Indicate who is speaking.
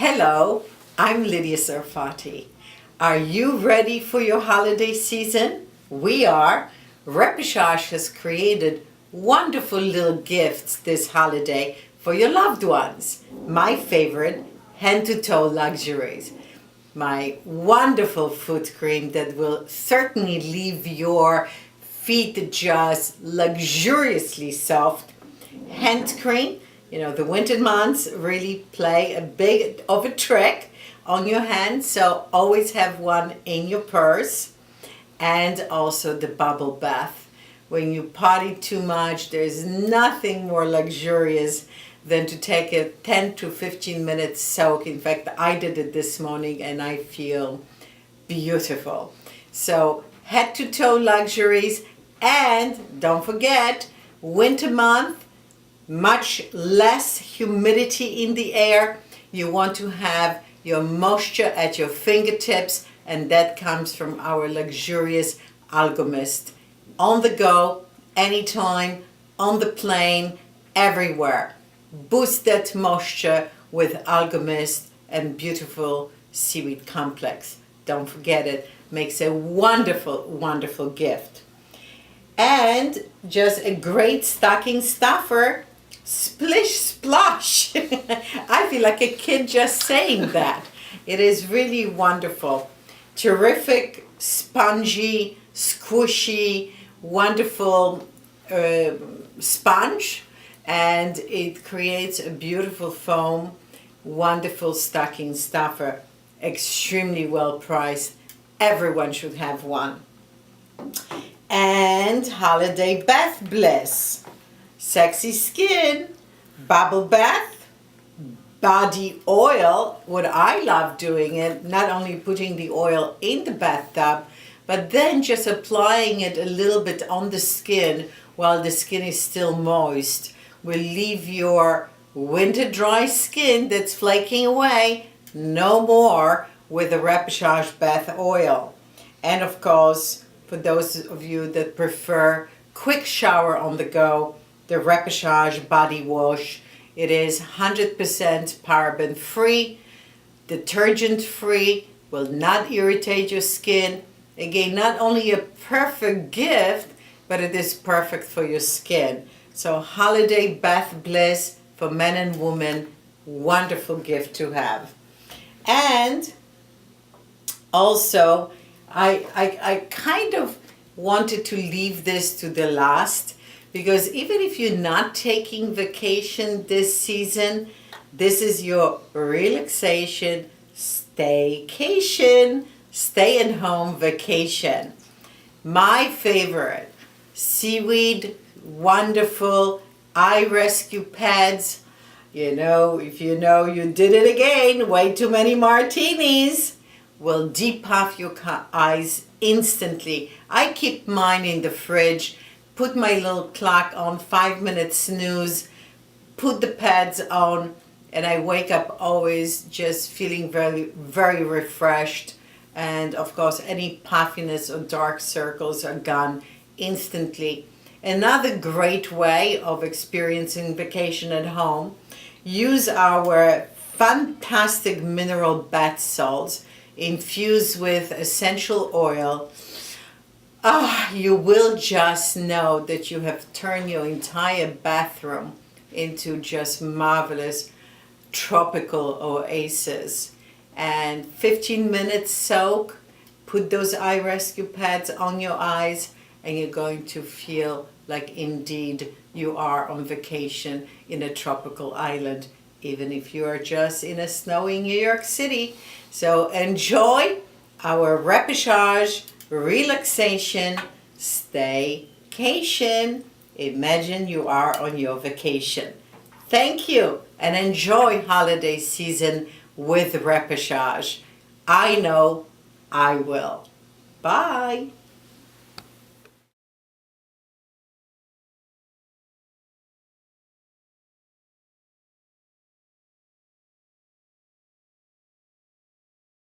Speaker 1: Hello, I'm Lydia Sarfati. Are you ready for your holiday season? We are. Repechage has created wonderful little gifts this holiday for your loved ones. My favorite, head-to-toe luxuries. My wonderful foot cream that will certainly leave your feet just luxuriously soft. Hand cream. The winter months really play a big of a trick on your hands, so always have one in your purse. And also the bubble bath. When you party too much, there's nothing more luxurious than to take a 10 to 15 minute soak. In fact, I did it this morning and I feel beautiful. So head to toe luxuries, and don't forget, winter month, much less humidity in the air. You want to have your moisture at your fingertips, and that comes from our luxurious Alchemist. On the go, anytime, on the plane, everywhere. Boost that moisture with Alchemist and beautiful seaweed complex. Don't forget it. Makes a wonderful, wonderful gift. And just a great stocking stuffer. Splish splash. I feel like a kid just saying that. It is really wonderful. Terrific, spongy, squishy, wonderful sponge, and it creates a beautiful foam. Wonderful stocking stuffer. Extremely well priced. Everyone should have one. And holiday bath bliss. Sexy skin, bubble bath, body oil. What I love doing it, not only putting the oil in the bathtub, but then just applying it a little bit on the skin while the skin is still moist. Will leave your winter dry skin that's flaking away no more with the Repechage bath oil. And of course, for those of you that prefer quick shower on the go, the Repechage body wash. It is 100% paraben free, detergent free, will not irritate your skin. Again, not only a perfect gift, but it is perfect for your skin. So holiday bath bliss for men and women, wonderful gift to have. And also, I kind of wanted to leave this to the last, because even if you're not taking vacation this season, this is your relaxation, staycation, stay-at-home vacation. My favorite, seaweed, wonderful eye rescue pads. If you did it again, way too many martinis, will depuff your eyes instantly. I keep mine in the fridge. Put my little clock on, 5-minute snooze, put the pads on, and I wake up always just feeling very, very refreshed. And of course, any puffiness or dark circles are gone instantly. Another great way of experiencing vacation at home, use our fantastic mineral bath salts infused with essential oil. You will just know that you have turned your entire bathroom into just marvelous tropical oasis. And 15 minutes soak, put those eye rescue pads on your eyes, and you're going to feel like indeed you are on vacation in a tropical island, even if you are just in a snowy New York City. So enjoy our Repechage relaxation staycation. Imagine you are on your vacation. Thank you, and enjoy holiday season with Repechage. I know I will. Bye.